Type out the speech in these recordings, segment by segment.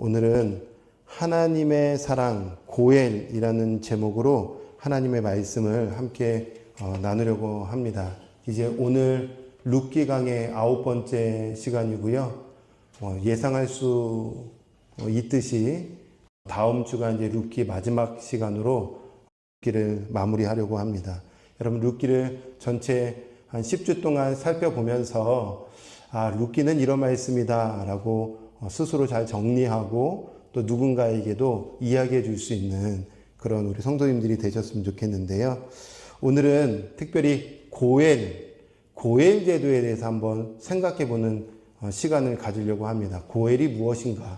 오늘은 하나님의 사랑 고엘이라는 제목으로 하나님의 말씀을 함께 나누려고 합니다. 이제 오늘 룻기 강의 9번째 시간이고요. 예상할 수 있듯이 다음 주가 이제 룻기 마지막 시간으로 룻기를 마무리하려고 합니다. 여러분, 룻기를 전체 한 10주 동안 살펴보면서 룻기는 이런 말씀이다 라고 스스로 잘 정리하고 또 누군가에게도 이야기해 줄 수 있는 그런 우리 성도님들이 되셨으면 좋겠는데요. 오늘은 특별히 고엘 제도에 대해서 한번 생각해 보는 시간을 가지려고 합니다. 고엘이 무엇인가?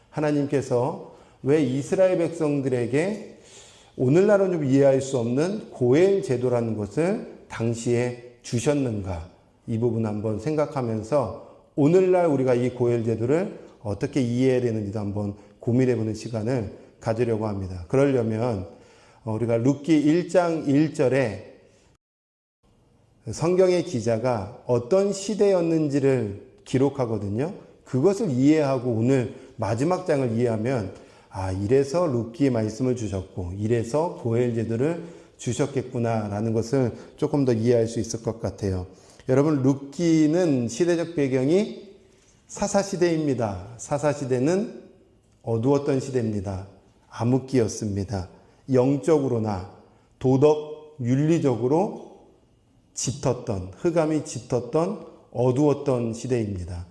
하나님께서 왜 이스라엘 백성들에게 오늘날은 좀 이해할 수 없는 고엘 제도라는 것을 당시에 주셨는가? 이 부분 한번 생각하면서 오늘날 우리가 이 고엘 제도를 어떻게 이해해야 되는지도 한번 고민해보는 시간을 가지려고 합니다. 그러려면 우리가 룻기 1장 1절에 성경의 기자가 어떤 시대였는지를 기록하거든요. 그것을 이해하고 오늘 마지막 장을 이해하면 이래서 룻기의 말씀을 주셨고 이래서 고엘 제도를 주셨겠구나라는 것을 조금 더 이해할 수 있을 것 같아요. 여러분, 룻기는 시대적 배경이 사사시대입니다. 사사시대는 어두웠던 시대입니다. 암흑기였습니다. 영적으로나 도덕, 윤리적으로 짙었던, 흑암이 짙었던 어두웠던 시대입니다.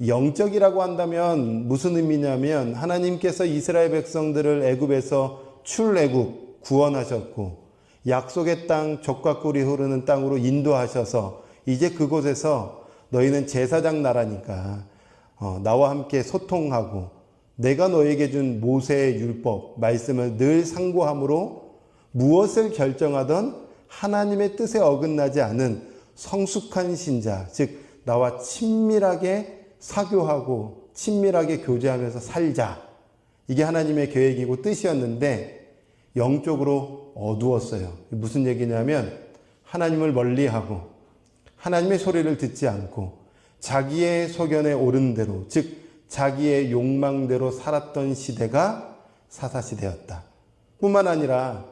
영적이라고 한다면 무슨 의미냐면 하나님께서 이스라엘 백성들을 애굽에서 출애굽 구원하셨고 약속의 땅 젖과 꿀이 흐르는 땅으로 인도하셔서 이제 그곳에서 너희는 제사장 나라니까 나와 함께 소통하고 내가 너에게 준 모세의 율법 말씀을 늘 상고함으로 무엇을 결정하던 하나님의 뜻에 어긋나지 않은 성숙한 신자, 즉 나와 친밀하게 사교하고 친밀하게 교제하면서 살자. 이게 하나님의 계획이고 뜻이었는데 영적으로 어두웠어요. 무슨 얘기냐면 하나님을 멀리하고 하나님의 소리를 듣지 않고 자기의 소견에 오른 대로, 즉 자기의 욕망대로 살았던 시대가 사사시대였다. 뿐만 아니라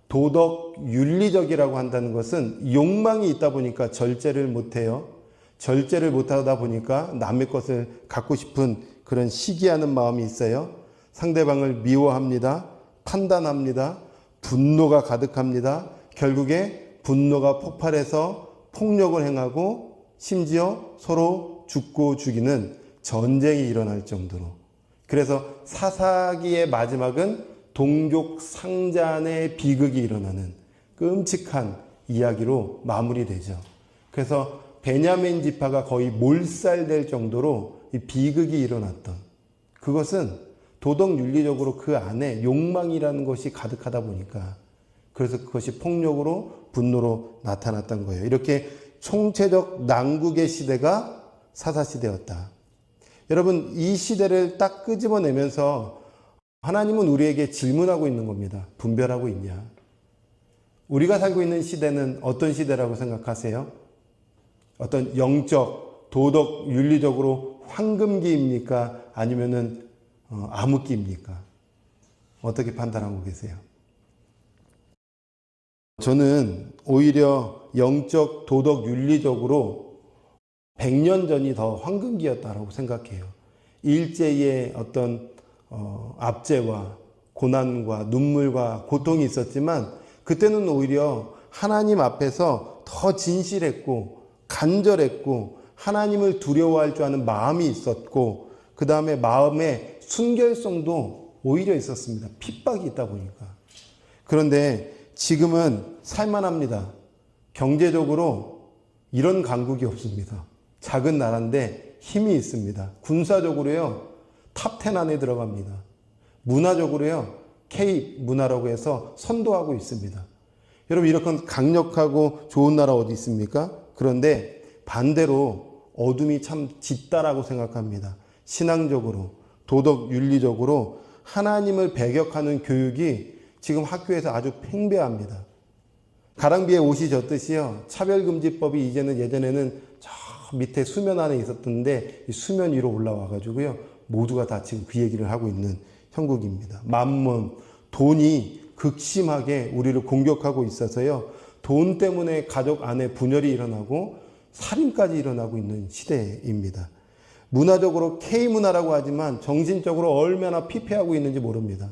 도덕, 윤리적이라고 한다는 것은 욕망이 있다 보니까 절제를 못해요. 절제를 못하다 보니까 남의 것을 갖고 싶은 그런 시기하는 마음이 있어요. 상대방을 미워합니다. 판단합니다. 분노가 가득합니다. 결국에 분노가 폭발해서 폭력을 행하고 심지어 서로 죽고 죽이는 전쟁이 일어날 정도로. 그래서 사사기의 마지막은 동족 상잔의 비극이 일어나는 끔찍한 이야기로 마무리되죠. 그래서 베냐민 지파가 거의 몰살될 정도로 이 비극이 일어났던, 그것은 도덕 윤리적으로 그 안에 욕망이라는 것이 가득하다 보니까 그래서 그것이 폭력으로 분노로 나타났던 거예요. 이렇게 총체적 난국의 시대가 사사시대였다. 여러분, 이 시대를 딱 끄집어내면서 하나님은 우리에게 질문하고 있는 겁니다. 분별하고 있냐? 우리가 살고 있는 시대는 어떤 시대라고 생각하세요? 어떤 영적, 도덕, 윤리적으로 황금기입니까? 아니면은 암흑기입니까? 어떻게 판단하고 계세요? 저는 오히려 영적, 도덕, 윤리적으로 100년 전이 더 황금기였다라고 생각해요. 일제의 어떤 압제와 고난과 눈물과 고통이 있었지만 그때는 오히려 하나님 앞에서 더 진실했고 간절했고 하나님을 두려워할 줄 아는 마음이 있었고 그 다음에 마음의 순결성도 오히려 있었습니다. 핍박이 있다 보니까. 그런데 지금은 살만합니다. 경제적으로 이런 강국이 없습니다. 작은 나라인데 힘이 있습니다. 군사적으로요, 탑10 안에 들어갑니다. 문화적으로요, K 문화라고 해서 선도하고 있습니다. 여러분, 이렇게 강력하고 좋은 나라 어디 있습니까? 그런데 반대로 어둠이 참 짙다라고 생각합니다. 신앙적으로, 도덕, 윤리적으로 하나님을 배격하는 교육이 지금 학교에서 아주 팽배합니다. 가랑비에 옷이 젖듯이요, 차별금지법이 이제는 예전에는 저 밑에 수면 안에 있었던데 수면 위로 올라와 가지고요 모두가 다 지금 그 얘기를 하고 있는 형국입니다. 맘몬, 돈이 극심하게 우리를 공격하고 있어서요. 돈 때문에 가족 안에 분열이 일어나고 살인까지 일어나고 있는 시대입니다. 문화적으로 K문화라고 하지만 정신적으로 얼마나 피폐하고 있는지 모릅니다.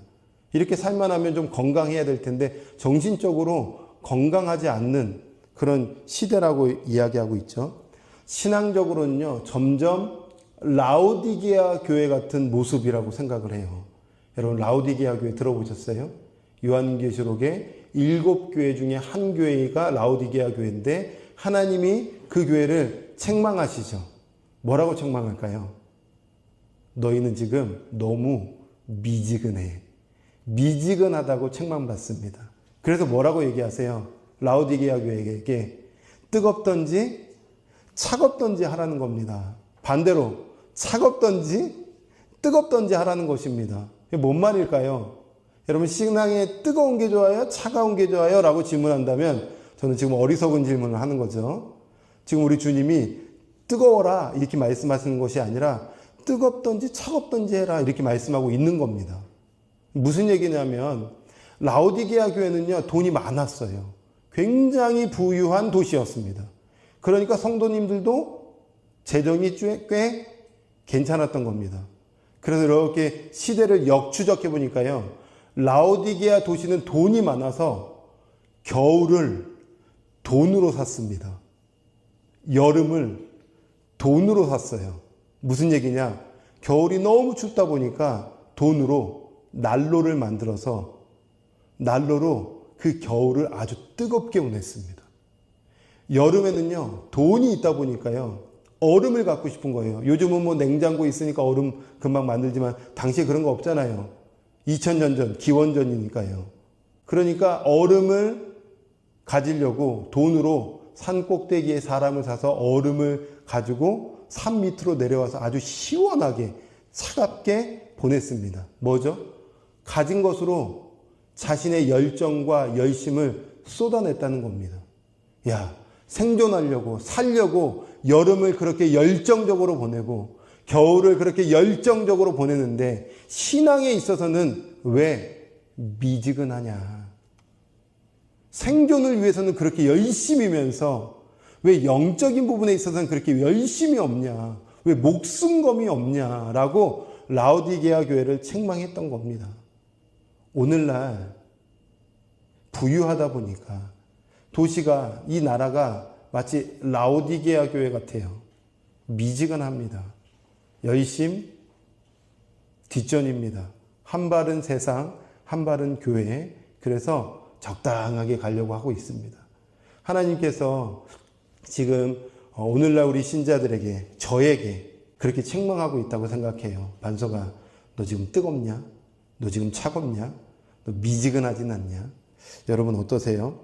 이렇게 살만 하면 좀 건강해야 될 텐데 정신적으로 건강하지 않는 그런 시대라고 이야기하고 있죠. 신앙적으로는요, 점점 라오디게아 교회 같은 모습이라고 생각을 해요. 여러분, 라오디게아 교회 들어보셨어요? 요한계시록에 7교회 중에 한 교회가 라오디게아 교회인데 하나님이 그 교회를 책망하시죠. 뭐라고 책망할까요? 너희는 지금 너무 미지근해. 미지근하다고 책망받습니다. 그래서 뭐라고 얘기하세요? 라오디게아 교회에게 뜨겁던지 차갑던지 하라는 겁니다. 반대로 차갑던지 뜨겁던지 하라는 것입니다. 이게 뭔 말일까요? 여러분, 신앙에 뜨거운 게 좋아요? 차가운 게 좋아요? 라고 질문한다면 저는 지금 어리석은 질문을 하는 거죠. 지금 우리 주님이 뜨거워라 이렇게 말씀하시는 것이 아니라 뜨겁던지 차갑던지 해라 이렇게 말씀하고 있는 겁니다. 무슨 얘기냐면 라오디게아 교회는요, 돈이 많았어요. 굉장히 부유한 도시였습니다. 그러니까 성도님들도 재정이 꽤 괜찮았던 겁니다. 그래서 이렇게 시대를 역추적해 보니까요, 라오디게아 도시는 돈이 많아서 겨울을 돈으로 샀습니다. 여름을 돈으로 샀어요. 무슨 얘기냐? 겨울이 너무 춥다 보니까 돈으로 난로를 만들어서 난로로 그 겨울을 아주 뜨겁게 보냈습니다. 여름에는요, 돈이 있다 보니까요, 얼음을 갖고 싶은 거예요. 요즘은 뭐 냉장고 있으니까 얼음 금방 만들지만 당시에 그런 거 없잖아요. 2000년 전, 기원전이니까요. 그러니까 얼음을 가지려고 돈으로 산 꼭대기에 사람을 사서 얼음을 가지고 산 밑으로 내려와서 아주 시원하게 차갑게 보냈습니다. 뭐죠? 가진 것으로 자신의 열정과 열심을 쏟아냈다는 겁니다. 야, 생존하려고 살려고 여름을 그렇게 열정적으로 보내고 겨울을 그렇게 열정적으로 보내는데 신앙에 있어서는 왜 미지근하냐? 생존을 위해서는 그렇게 열심이면서 왜 영적인 부분에 있어서는 그렇게 열심이 없냐? 왜 목숨검이 없냐라고 라오디게아 교회를 책망했던 겁니다. 오늘날 부유하다 보니까 도시가, 이 나라가 마치 라오디게아 교회 같아요. 미지근합니다. 열심 뒷전입니다. 한 발은 세상, 한 발은 교회. 그래서 적당하게 가려고 하고 있습니다. 하나님께서 지금 오늘날 우리 신자들에게, 저에게 그렇게 책망하고 있다고 생각해요. 반석아, 너 지금 뜨겁냐? 너 지금 차갑냐? 너 미지근하진 않냐? 여러분 어떠세요?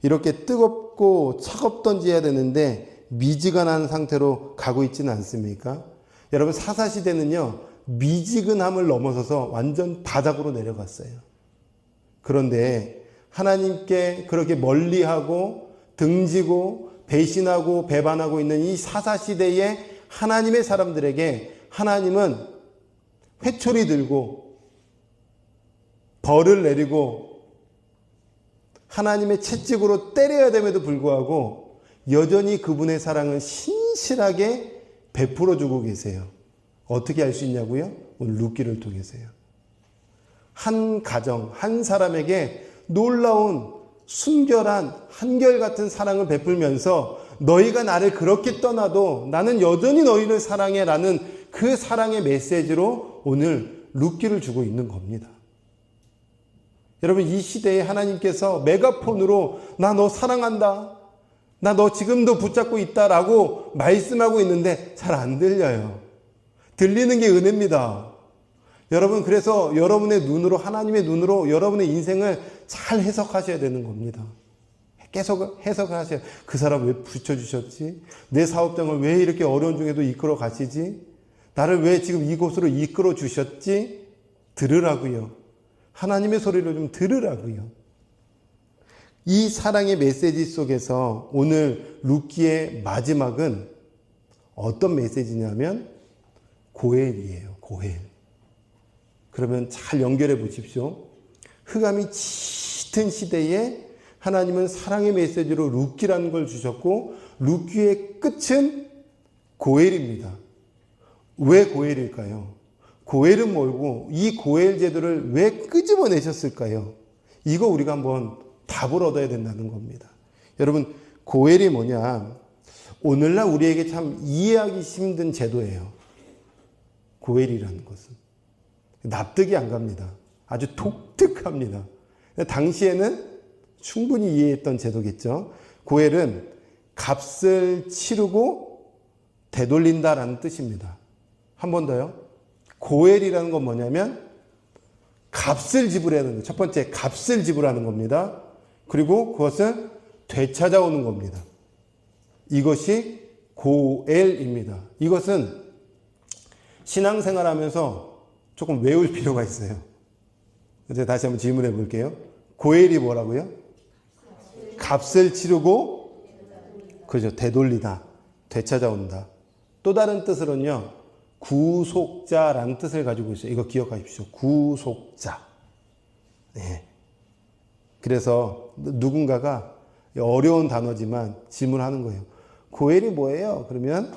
이렇게 뜨겁고 차갑던지 해야 되는데 미지근한 상태로 가고 있지는 않습니까? 여러분, 사사시대는요, 미지근함을 넘어서서 완전 바닥으로 내려갔어요. 그런데 하나님께 그렇게 멀리하고 등지고 배신하고 배반하고 있는 이 사사시대의 하나님의 사람들에게 하나님은 회초리 들고 벌을 내리고 하나님의 채찍으로 때려야 됨에도 불구하고 여전히 그분의 사랑을 신실하게 베풀어 주고 계세요. 어떻게 알 수 있냐고요? 오늘 룻기를 통해서요. 한 가정, 한 사람에게 놀라운 순결한 한결같은 사랑을 베풀면서 너희가 나를 그렇게 떠나도 나는 여전히 너희를 사랑해 라는 그 사랑의 메시지로 오늘 룻기를 주고 있는 겁니다. 여러분, 이 시대에 하나님께서 메가폰으로 나 너 사랑한다, 나 너 지금도 붙잡고 있다라고 말씀하고 있는데 잘 안 들려요. 들리는 게 은혜입니다. 여러분, 그래서 여러분의 눈으로, 하나님의 눈으로 여러분의 인생을 잘 해석하셔야 되는 겁니다. 계속 해석을 하셔야, 그 사람 왜 붙여주셨지? 내 사업장을 왜 이렇게 어려운 중에도 이끌어 가시지? 나를 왜 지금 이곳으로 이끌어 주셨지? 들으라고요. 하나님의 소리를 좀 들으라고요. 이 사랑의 메시지 속에서 오늘 룻기의 마지막은 어떤 메시지냐면 고엘이에요. 고엘. 그러면 잘 연결해 보십시오. 흑암이 짙은 시대에 하나님은 사랑의 메시지로 룻기라는 걸 주셨고 룻기의 끝은 고엘입니다. 왜 고엘일까요? 고엘은 뭘고 이 고엘 제도를 왜 끄집어내셨을까요? 이거 우리가 한번 답을 얻어야 된다는 겁니다. 여러분, 고엘이 뭐냐? 오늘날 우리에게 참 이해하기 힘든 제도예요. 고엘이라는 것은. 납득이 안 갑니다. 아주 독특합니다. 당시에는 충분히 이해했던 제도겠죠. 고엘은 값을 치르고 되돌린다라는 뜻입니다. 한 번 더요. 고엘이라는 건 뭐냐면 값을 지불하는 거예요. 첫 번째, 값을 지불하는 겁니다. 그리고 그것을 되찾아오는 겁니다. 이것이 고엘입니다. 이것은 신앙생활 하면서 조금 외울 필요가 있어요. 이제 다시 한번 질문해 볼게요. 고엘이 뭐라고요? 값을 치르고, 그죠, 되돌리다, 되찾아온다. 또 다른 뜻으로는요, 구속자라는 뜻을 가지고 있어요. 이거 기억하십시오. 구속자. 네. 그래서 누군가가 어려운 단어지만 질문하는 거예요. 고엘이 뭐예요? 그러면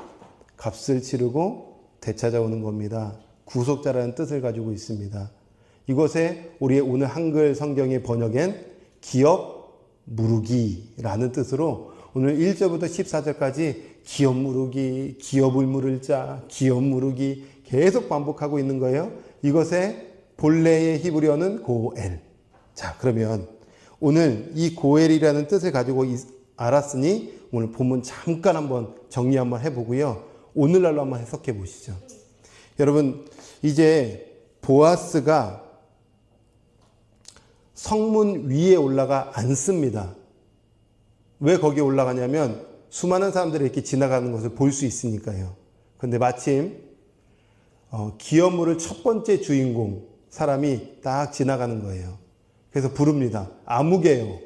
값을 치르고 되찾아오는 겁니다. 구속자라는 뜻을 가지고 있습니다. 이것에 우리의 오늘 한글 성경의 번역엔 기업 무르기라는 뜻으로 오늘 1절부터 14절까지 기업 무르기, 기업을 물을 자, 기업 무르기 계속 반복하고 있는 거예요. 이것의 본래의 히브리어는 고엘. 자, 그러면 오늘 이 고엘이라는 뜻을 가지고 알았으니 오늘 본문 잠깐 한번 정리 한번 해보고요. 오늘날로 한번 해석해 보시죠. 여러분, 이제 보아스가 성문 위에 올라가 앉습니다. 왜 거기에 올라가냐면 수많은 사람들이 이렇게 지나가는 것을 볼 수 있으니까요. 그런데 마침 기업 물을 첫 번째 주인공 사람이 딱 지나가는 거예요. 그래서 부릅니다. 아무개요.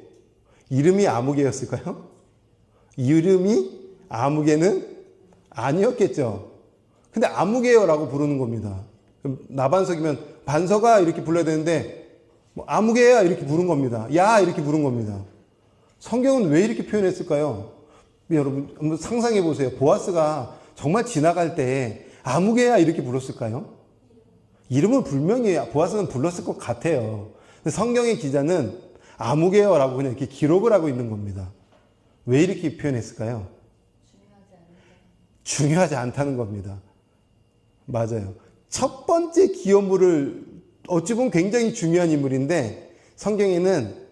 이름이 아무개였을까요? 이름이 아무개는 아니었겠죠. 근데 아무개요라고 부르는 겁니다. 나반석이면 반석아 이렇게 불러야 되는데 아무개야 이렇게 부른 겁니다. 야 이렇게 부른 겁니다. 성경은 왜 이렇게 표현했을까요? 여러분 한번 상상해 보세요. 보아스가 정말 지나갈 때 아무개야 이렇게 불렀을까요? 이름을 분명히 보아스는 불렀을 것 같아요. 근데 성경의 기자는 아무개요라고 그냥 이렇게 기록을 하고 있는 겁니다. 왜 이렇게 표현했을까요? 중요하지 않다는 겁니다. 맞아요. 첫 번째 기업물을 어찌 보면 굉장히 중요한 인물인데 성경에는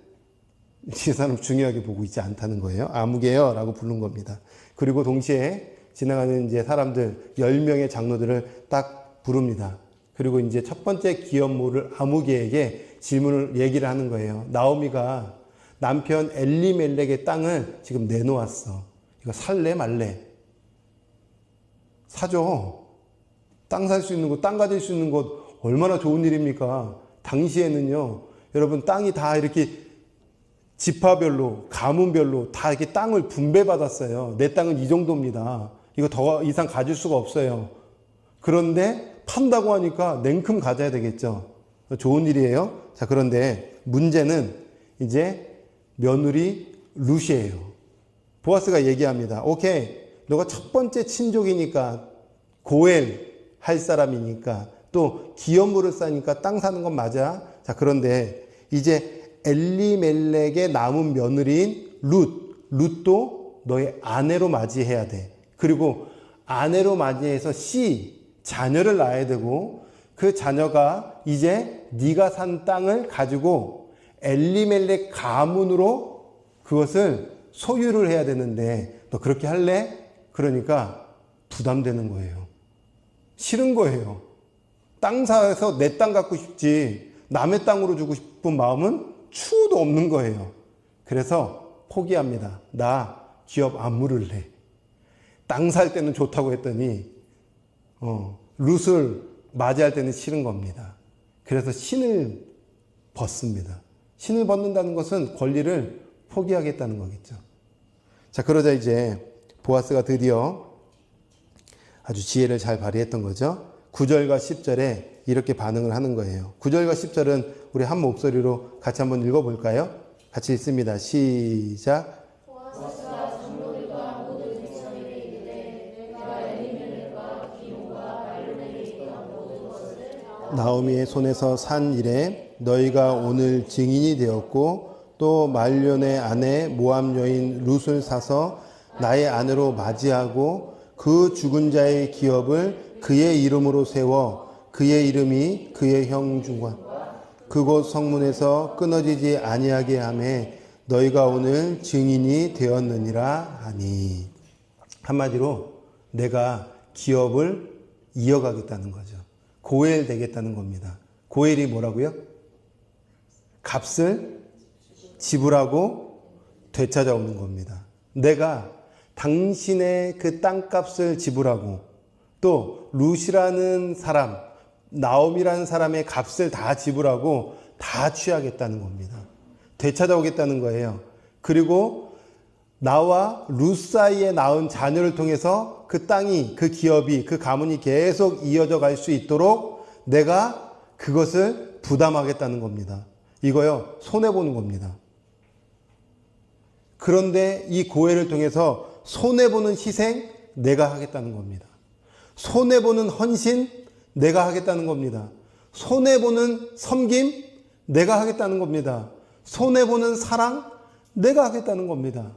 이 사람 중요하게 보고 있지 않다는 거예요. 아무개요라고 부른 겁니다. 그리고 동시에 지나가는 이제 사람들 10명의 장로들을 딱 부릅니다. 그리고 이제 첫 번째 기업물을 아무개에게 질문을 얘기를 하는 거예요. 나오미가 남편 엘리멜렉의 땅을 지금 내놓았어. 이거 살래 말래? 사줘. 땅 살 수 있는 곳, 땅 가질 수 있는 곳 얼마나 좋은 일입니까? 당시에는요, 여러분 땅이 다 이렇게 지파별로, 가문별로 다 이렇게 땅을 분배받았어요. 내 땅은 이 정도입니다. 이거 더 이상 가질 수가 없어요. 그런데 판다고 하니까 냉큼 가져야 되겠죠. 좋은 일이에요. 자, 그런데 문제는 이제 며느리 룻이에요. 보아스가 얘기합니다. 오케이, 너가 첫 번째 친족이니까 고엘 할 사람이니까 또 기업물을 싸니까 땅 사는 건 맞아. 자, 그런데 이제 엘리멜렉의 남은 며느리인 룻도 너의 아내로 맞이해야 돼. 그리고 아내로 맞이해서 자녀를 낳아야 되고 그 자녀가 이제 네가 산 땅을 가지고 엘리멜렉 가문으로 그것을 소유를 해야 되는데 너 그렇게 할래? 그러니까 부담되는 거예요. 싫은 거예요. 땅 사서 내 땅 갖고 싶지 남의 땅으로 주고 싶은 마음은 추호도 없는 거예요. 그래서 포기합니다. 나 기업 안 물을래. 땅 살 때는 좋다고 했더니 룻을 맞이할 때는 싫은 겁니다. 그래서 신을 벗습니다. 신을 벗는다는 것은 권리를 포기하겠다는 거겠죠. 자, 그러자 이제 보아스가 드디어 아주 지혜를 잘 발휘했던 거죠. 9절과 10절에 이렇게 반응을 하는 거예요. 9절과 10절은 우리 한 목소리로 같이 한번 읽어볼까요? 같이 읽습니다. 시작. 나오미의 손에서 산 이래 너희가 오늘 증인이 되었고 또 말론의 아내 모압 여인 룻을 사서 나의 아내로 맞이하고 그 죽은 자의 기업을 그의 이름으로 세워 그의 이름이 그의 형 중과 그곳 성문에서 끊어지지 아니하게 하며 너희가 오늘 증인이 되었느니라 하니. 한마디로 내가 기업을 이어가겠다는 거죠. 고엘 되겠다는 겁니다. 고엘이 뭐라고요? 값을 지불하고 되찾아오는 겁니다. 내가 당신의 그 땅값을 지불하고 또 룻이라는 사람, 나옴이라는 사람의 값을 다 지불하고 다 취하겠다는 겁니다. 되찾아오겠다는 거예요. 그리고 나와 룻 사이에 낳은 자녀를 통해서 그 땅이, 그 기업이, 그 가문이 계속 이어져 갈 수 있도록 내가 그것을 부담하겠다는 겁니다. 이거요, 손해보는 겁니다. 그런데 이 고엘을 통해서 손해보는 희생 내가 하겠다는 겁니다. 손해보는 헌신 내가 하겠다는 겁니다. 손해보는 섬김 내가 하겠다는 겁니다. 손해보는 사랑 내가 하겠다는 겁니다.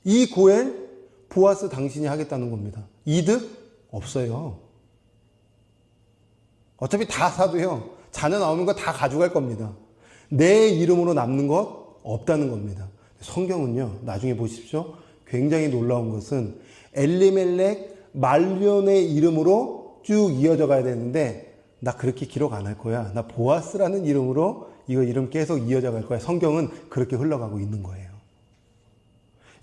이 고엘 보아스 당신이 하겠다는 겁니다. 이득 없어요. 어차피 다 사도요, 자녀 나오는 거 다 가져갈 겁니다. 내 이름으로 남는 것 없다는 겁니다. 성경은요, 나중에 보십시오. 굉장히 놀라운 것은 엘리멜렉 말론의 이름으로 쭉 이어져 가야 되는데 나 그렇게 기록 안 할 거야. 나 보아스라는 이름으로 이거 이름 계속 이어져 갈 거야. 성경은 그렇게 흘러가고 있는 거예요.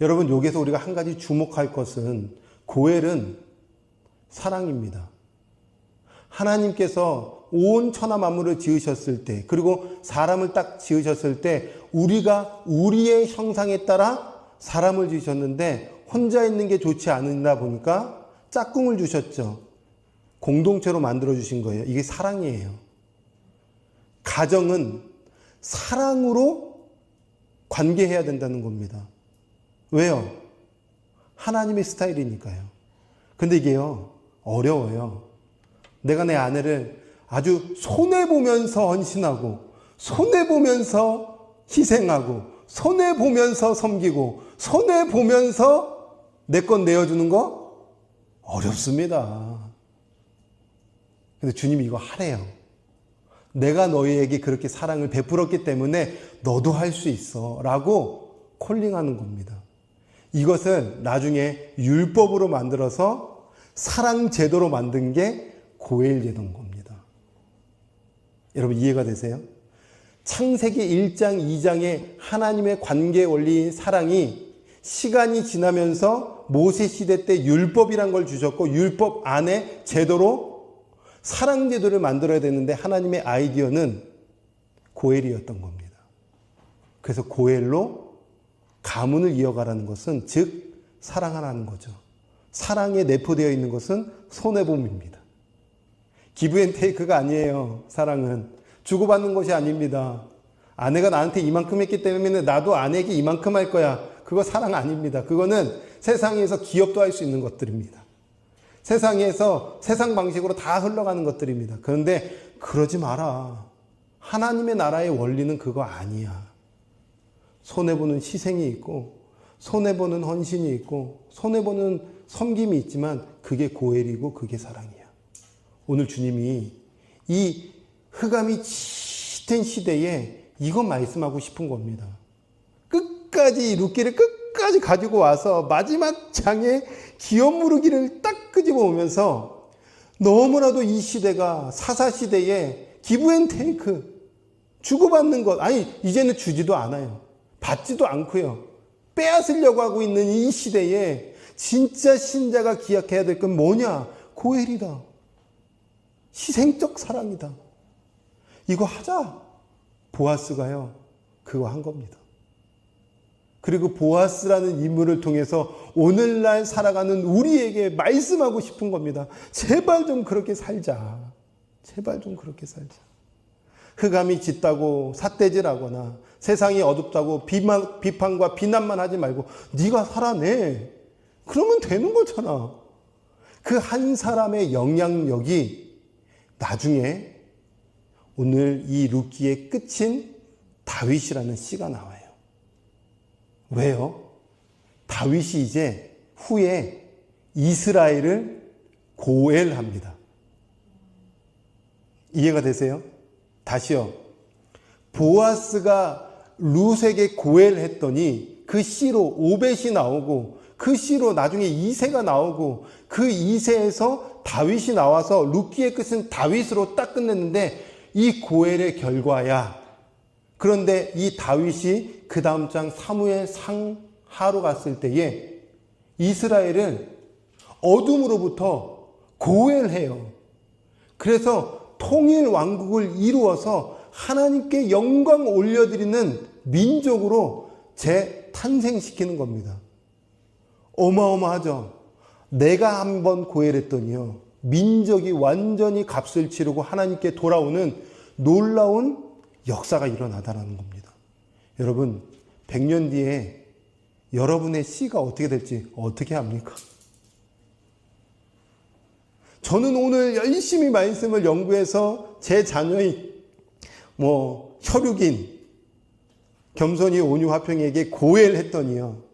여러분, 여기서 우리가 한 가지 주목할 것은 고엘은 사랑입니다. 하나님께서 온 천하 만물을 지으셨을 때, 그리고 사람을 딱 지으셨을 때 우리가 우리의 형상에 따라 사람을 지으셨는데 혼자 있는 게 좋지 않나 보니까 짝꿍을 주셨죠. 공동체로 만들어 주신 거예요. 이게 사랑이에요. 가정은 사랑으로 관계해야 된다는 겁니다. 왜요? 하나님의 스타일이니까요. 근데 이게요, 어려워요. 내가 내 아내를 아주 손해보면서 헌신하고, 손해보면서 희생하고, 손해보면서 섬기고, 손해보면서 내 건 내어주는 거 어렵습니다. 근데 주님이 이거 하래요. 내가 너희에게 그렇게 사랑을 베풀었기 때문에 너도 할 수 있어 라고 콜링하는 겁니다. 이것을 나중에 율법으로 만들어서 사랑 제도로 만든 게 고엘 제도인 겁니다. 여러분 이해가 되세요? 창세기 1장, 2장의 하나님의 관계 원리인 사랑이 시간이 지나면서 모세 시대 때 율법이란 걸 주셨고 율법 안에 제도로 사랑 제도를 만들어야 되는데 하나님의 아이디어는 고엘이었던 겁니다. 그래서 고엘로 가문을 이어가라는 것은 즉 사랑하라는 거죠. 사랑에 내포되어 있는 것은 손해봄입니다. 기브앤테이크가 아니에요. 사랑은 주고받는 것이 아닙니다. 아내가 나한테 이만큼 했기 때문에 나도 아내에게 이만큼 할 거야. 그거 사랑 아닙니다. 그거는 세상에서 기업도 할 수 있는 것들입니다. 세상에서 세상 방식으로 다 흘러가는 것들입니다. 그런데 그러지 마라. 하나님의 나라의 원리는 그거 아니야. 손해보는 희생이 있고 손해보는 헌신이 있고 손해보는 섬김이 있지만 그게 고엘이고 그게 사랑이야. 오늘 주님이 이 흑암이 짙은 시대에 이거 말씀하고 싶은 겁니다. 끝까지 룻기를 끝까지 가지고 와서 마지막 장에 기업 무르기를 딱 끄집어 오면서 너무나도 이 시대가 사사시대에 기브앤테이크 주고받는 것, 아니 이제는 주지도 않아요. 받지도 않고요. 빼앗으려고 하고 있는 이 시대에 진짜 신자가 기억해야 될 건 뭐냐? 고엘이다. 희생적 사랑이다. 이거 하자. 보아스가요, 그거 한 겁니다. 그리고 보아스라는 인물을 통해서 오늘날 살아가는 우리에게 말씀하고 싶은 겁니다. 제발 좀 그렇게 살자. 제발 좀 그렇게 살자. 흑암이 짙다고 삿대질하거나 세상이 어둡다고 비판과 비난만 하지 말고 네가 살아내. 그러면 되는 거잖아. 그 한 사람의 영향력이 나중에 오늘 이 룻기의 끝인 다윗이라는 씨가 나와요. 왜요? 다윗이 이제 후에 이스라엘을 고엘합니다. 이해가 되세요? 다시요. 보아스가 룻에게 고엘했더니 그 씨로 오벳이 나오고 그 씨로 나중에 이새가 나오고 그 이새에서 다윗이 나와서 룻기의 끝은 다윗으로 딱 끝냈는데 이 고엘의 결과야. 그런데 이 다윗이 그 다음 장 사무엘 상하로 갔을 때에 이스라엘을 어둠으로부터 고엘해요. 그래서 통일 왕국을 이루어서 하나님께 영광 올려드리는 민족으로 재탄생시키는 겁니다. 어마어마하죠. 내가 한번 고엘했더니요, 민족이 완전히 값을 치르고 하나님께 돌아오는 놀라운 역사가 일어나다라는 겁니다. 여러분, 100년 뒤에 여러분의 씨가 어떻게 될지 어떻게 합니까? 저는 오늘 열심히 말씀을 연구해서 제 자녀의 혈육인 겸손이 온유 화평이에게 고엘했더니요,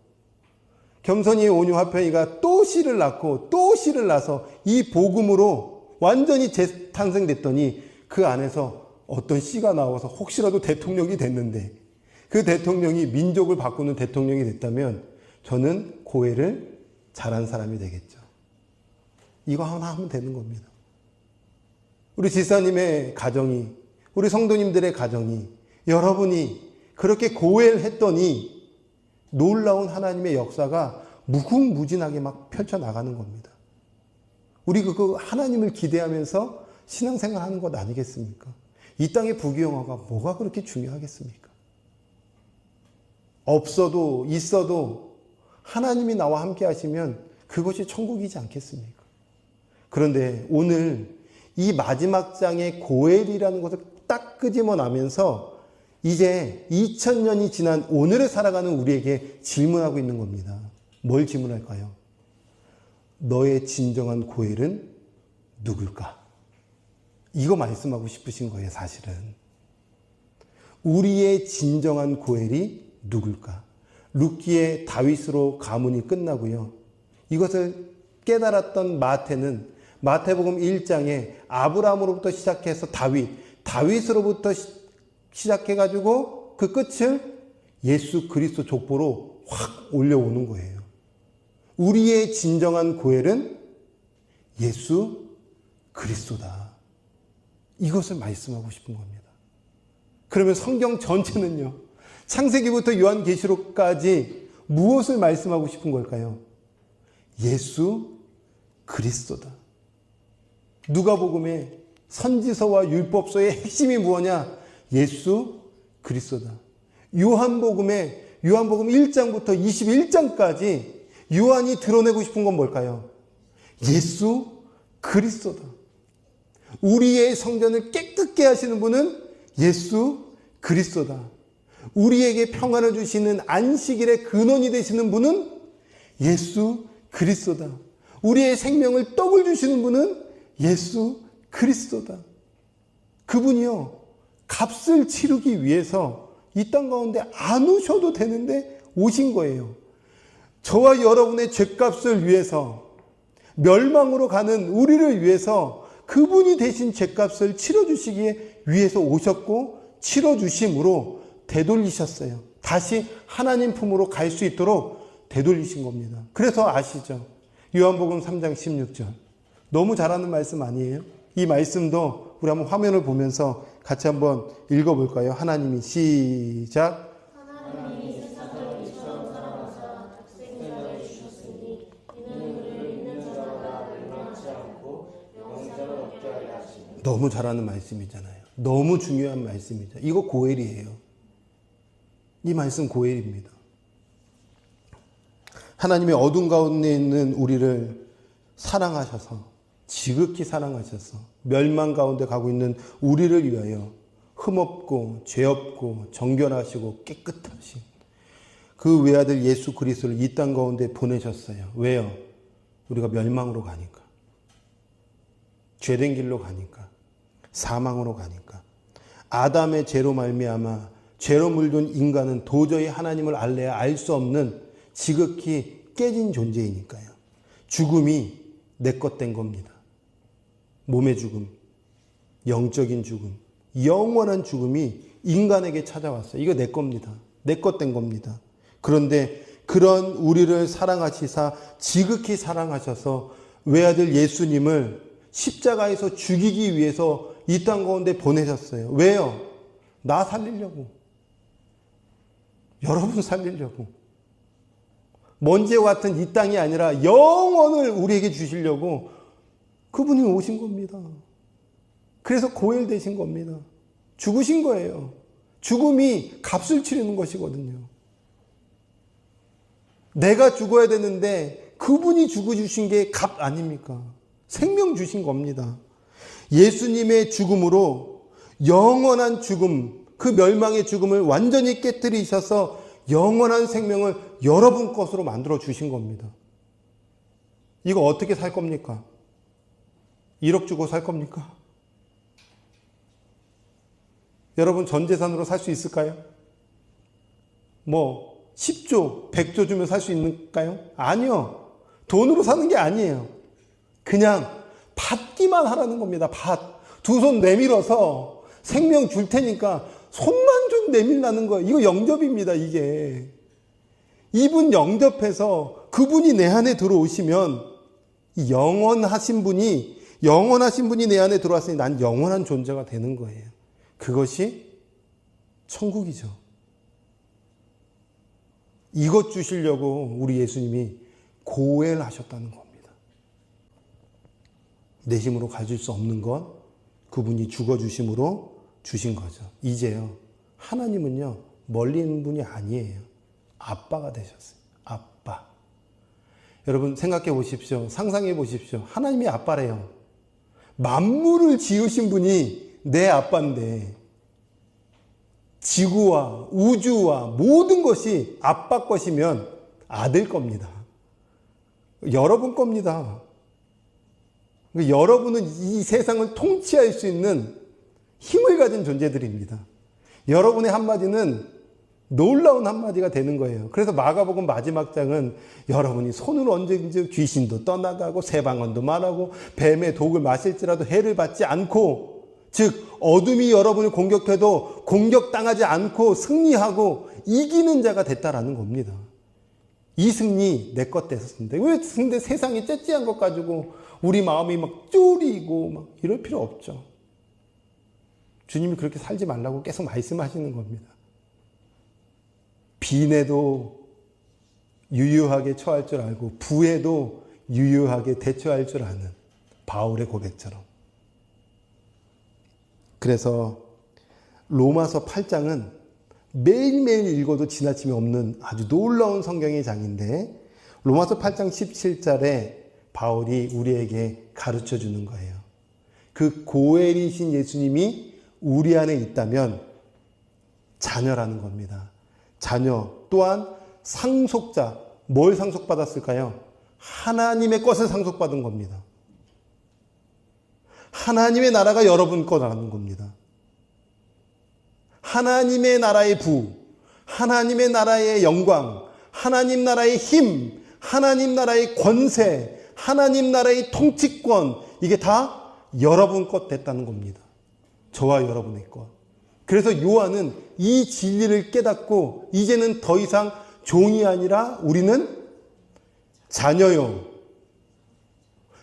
겸손이 온유 화평이가 또 씨를 낳고 또 씨를 낳아서 이 복음으로 완전히 재탄생됐더니 그 안에서 어떤 씨가 나와서 혹시라도 대통령이 됐는데 그 대통령이 민족을 바꾸는 대통령이 됐다면 저는 고엘을 잘한 사람이 되겠죠. 이거 하나 하면 되는 겁니다. 우리 지사님의 가정이, 우리 성도님들의 가정이, 여러분이 그렇게 고엘했더니 놀라운 하나님의 역사가 무궁무진하게 막 펼쳐나가는 겁니다. 우리 그 하나님을 기대하면서 신앙생활 하는 것 아니겠습니까? 이 땅의 부귀영화가 뭐가 그렇게 중요하겠습니까? 없어도 있어도 하나님이 나와 함께 하시면 그것이 천국이지 않겠습니까? 그런데 오늘 이 마지막 장의 고엘이라는 것을 딱 끄집어내면서 이제 2000년이 지난 오늘을 살아가는 우리에게 질문하고 있는 겁니다. 뭘 질문할까요? 너의 진정한 고엘은 누굴까? 이거 말씀하고 싶으신 거예요, 사실은. 우리의 진정한 고엘이 누굴까? 룻기의 다윗으로 가문이 끝나고요. 이것을 깨달았던 마태는 마태복음 1장에 아브라함으로부터 시작해서 다윗으로부터 시작해가지고 그 끝을 예수 그리스도 족보로 확 올려오는 거예요. 우리의 진정한 고엘은 예수 그리스도다. 이것을 말씀하고 싶은 겁니다. 그러면 성경 전체는요, 창세기부터 요한계시록까지 무엇을 말씀하고 싶은 걸까요? 예수 그리스도다. 누가복음의 선지서와 율법서의 핵심이 무엇냐? 예수 그리스도다. 요한복음 1장부터 21장까지 요한이 드러내고 싶은 건 뭘까요? 예수 그리스도다. 우리의 성전을 깨끗게 하시는 분은 예수 그리스도다. 우리에게 평안을 주시는 안식일의 근원이 되시는 분은 예수 그리스도다. 우리의 생명을 떡을 주시는 분은 예수 그리스도다. 그분이요, 값을 치르기 위해서 이 땅 가운데 안 오셔도 되는데 오신 거예요. 저와 여러분의 죄값을 위해서, 멸망으로 가는 우리를 위해서 그분이 대신 죄값을 치러주시기에 위해서 오셨고 치러주심으로 되돌리셨어요. 다시 하나님 품으로 갈 수 있도록 되돌리신 겁니다. 그래서 아시죠? 요한복음 3장 16절. 너무 잘하는 말씀 아니에요? 이 말씀도 우리 한번 화면을 보면서 같이 한번 읽어볼까요? 하나님이 시작. 하나님이 세상을 이처럼 사랑하사 독생자를 주셨으니 이는 그를 믿는 자마다 멸망치 않고 영생을 얻게 하려 하심이라. 너무 잘하는 말씀이잖아요. 너무 중요한 말씀이죠. 이거 고엘이에요. 이 말씀 고엘입니다. 하나님의 어둠 가운데 있는 우리를 사랑하셔서 지극히 사랑하셔서 멸망 가운데 가고 있는 우리를 위하여 흠없고 죄없고 정결하시고 깨끗하신 그 외아들 예수 그리스도를 이 땅 가운데 보내셨어요. 왜요? 우리가 멸망으로 가니까. 죄된 길로 가니까. 사망으로 가니까. 아담의 죄로 말미암아 죄로 물든 인간은 도저히 하나님을 알래야 알 수 없는 지극히 깨진 존재이니까요. 죽음이 내 것 된 겁니다. 몸의 죽음, 영적인 죽음, 영원한 죽음이 인간에게 찾아왔어요. 이거 내 겁니다. 내 것 된 겁니다. 그런데 그런 우리를 사랑하시사 지극히 사랑하셔서 외아들 예수님을 십자가에서 죽이기 위해서 이 땅 가운데 보내셨어요. 왜요? 나 살리려고. 여러분 살리려고. 먼지와 같은 이 땅이 아니라 영원을 우리에게 주시려고 그분이 오신 겁니다. 그래서 고엘 되신 겁니다. 죽으신 거예요. 죽음이 값을 치르는 것이거든요. 내가 죽어야 되는데 그분이 죽어주신 게 값 아닙니까? 생명 주신 겁니다. 예수님의 죽음으로 영원한 죽음, 그 멸망의 죽음을 완전히 깨뜨리셔서 영원한 생명을 여러분 것으로 만들어 주신 겁니다. 이거 어떻게 살 겁니까? 1억 주고 살 겁니까? 여러분 전 재산으로 살 수 있을까요? 10조, 100조 주면 살 수 있을까요? 아니요. 돈으로 사는 게 아니에요. 그냥 받기만 하라는 겁니다. 두 손 내밀어서 생명 줄 테니까 손만 좀 내밀라는 거예요. 이거 영접입니다, 이게. 이분 영접해서 그분이 내 안에 들어오시면 영원하신 분이 내 안에 들어왔으니 난 영원한 존재가 되는 거예요. 그것이 천국이죠. 이것 주시려고 우리 예수님이 고엘하셨다는 겁니다. 내 힘으로 가질 수 없는 것 그분이 죽어주심으로 주신 거죠. 이제요. 하나님은요. 멀리 있는 분이 아니에요. 아빠가 되셨어요. 아빠. 여러분 생각해 보십시오. 상상해 보십시오. 하나님이 아빠래요. 만물을 지으신 분이 내 아빠인데 지구와 우주와 모든 것이 아빠 것이면 아들 겁니다. 여러분 겁니다. 여러분은 이 세상을 통치할 수 있는 힘을 가진 존재들입니다. 여러분의 한마디는 놀라운 한마디가 되는 거예요. 그래서 마가복음 마지막 장은 여러분이 손을 얹은즉 귀신도 떠나가고 새방언도 말하고 뱀의 독을 마실지라도 해를 받지 않고 즉 어둠이 여러분을 공격해도 공격당하지 않고 승리하고 이기는 자가 됐다라는 겁니다. 이 승리 내 것 됐었는데 왜 근데 세상이 째째한 것 가지고 우리 마음이 막 쫄이고 막 이럴 필요 없죠. 주님이 그렇게 살지 말라고 계속 말씀하시는 겁니다. 빈에도 유유하게 처할 줄 알고 부에도 유유하게 대처할 줄 아는 바울의 고백처럼. 그래서 로마서 8장은 매일매일 읽어도 지나침이 없는 아주 놀라운 성경의 장인데 로마서 8장 17절에 바울이 우리에게 가르쳐 주는 거예요. 그 고엘이신 예수님이 우리 안에 있다면 자녀라는 겁니다. 자녀 또한 상속자. 뭘 상속받았을까요? 하나님의 것을 상속받은 겁니다. 하나님의 나라가 여러분 거라는 겁니다. 하나님의 나라의 부, 하나님의 나라의 영광, 하나님 나라의 힘, 하나님 나라의 권세, 하나님 나라의 통치권, 이게 다 여러분 것 됐다는 겁니다. 저와 여러분의 것. 그래서 요한은 이 진리를 깨닫고 이제는 더 이상 종이 아니라 우리는 자녀요,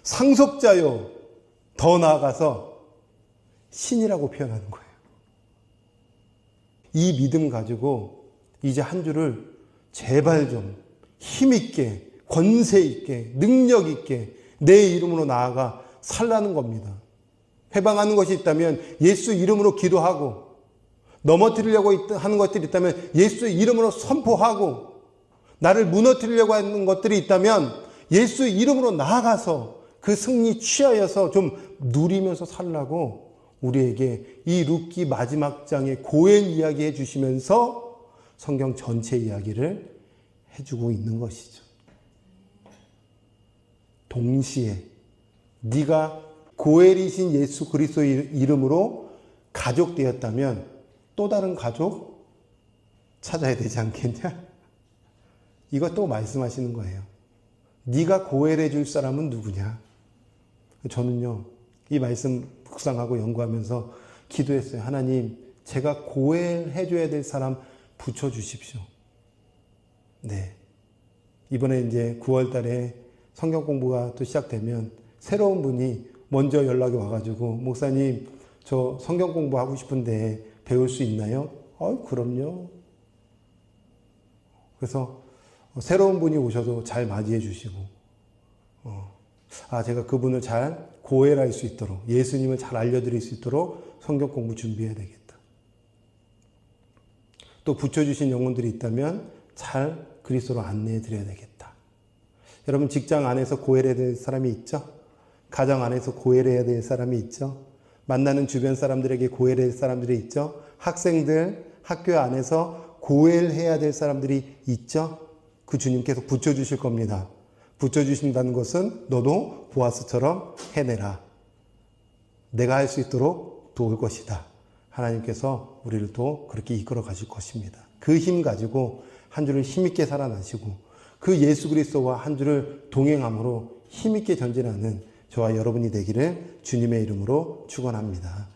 상속자요, 더 나아가서 신이라고 표현하는 거예요. 이 믿음 가지고 이제 한 주를 제발 좀 힘있게, 권세있게, 능력있게 내 이름으로 나아가 살라는 겁니다. 해방하는 것이 있다면 예수 이름으로 기도하고, 넘어뜨리려고 하는 것들이 있다면 예수 이름으로 선포하고, 나를 무너뜨리려고 하는 것들이 있다면 예수 이름으로 나아가서 그 승리 취하여서 좀 누리면서 살라고 우리에게 이 룻기 마지막 장의 고엘 이야기 해주시면서 성경 전체 이야기를 해주고 있는 것이죠. 동시에 네가 고엘이신 예수 그리스도의 이름으로 가족되었다면 또 다른 가족 찾아야 되지 않겠냐? 이것도 말씀하시는 거예요. 네가 고엘해 줄 사람은 누구냐? 저는요, 이 말씀 묵상하고 연구하면서 기도했어요. 하나님, 제가 고엘해 줘야 될 사람 붙여주십시오. 네. 이번에 이제 9월 달에 성경 공부가 또 시작되면 새로운 분이 먼저 연락이 와가지고, 목사님, 저 성경 공부하고 싶은데 배울 수 있나요? 그럼요. 그래서 새로운 분이 오셔도 잘 맞이해 주시고, 제가 그분을 잘 고엘할 수 있도록, 예수님을 잘 알려드릴 수 있도록 성경 공부 준비해야 되겠다. 또 붙여주신 영혼들이 있다면 잘 그리스도로 안내해 드려야 되겠다. 여러분, 직장 안에서 고엘해야 될 사람이 있죠? 가정 안에서 고엘해야 될 사람이 있죠? 만나는 주변 사람들에게 고엘해야 될 사람들이 있죠? 학생들, 학교 안에서 고엘해야 될 사람들이 있죠? 그 주님께서 붙여주실 겁니다. 붙여주신다는 것은 너도 보아스처럼 해내라. 내가 할 수 있도록 도울 것이다. 하나님께서 우리를 또 그렇게 이끌어 가실 것입니다. 그 힘 가지고 한 주를 힘있게 살아나시고 그 예수 그리스도와 한 주를 동행함으로 힘있게 전진하는 저와 여러분이 되기를 주님의 이름으로 축원합니다.